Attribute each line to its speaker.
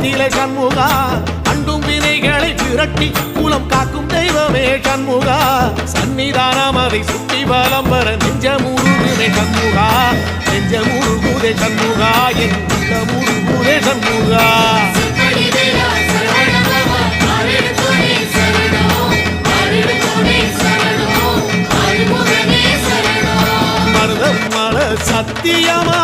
Speaker 1: நிலை சண்முகா அண்டும் வினைகளை விரட்டி குலம் காக்கும் தெய்வமே சண்முகா சன்னிதானம் அதை சுற்றி பலம் வர நெஞ்சமுருகுதே சண்முகா நெஞ்சமுருகுதே சண்முகா என் முருகுதே சண்முகா மருதம் மல சத்தியமா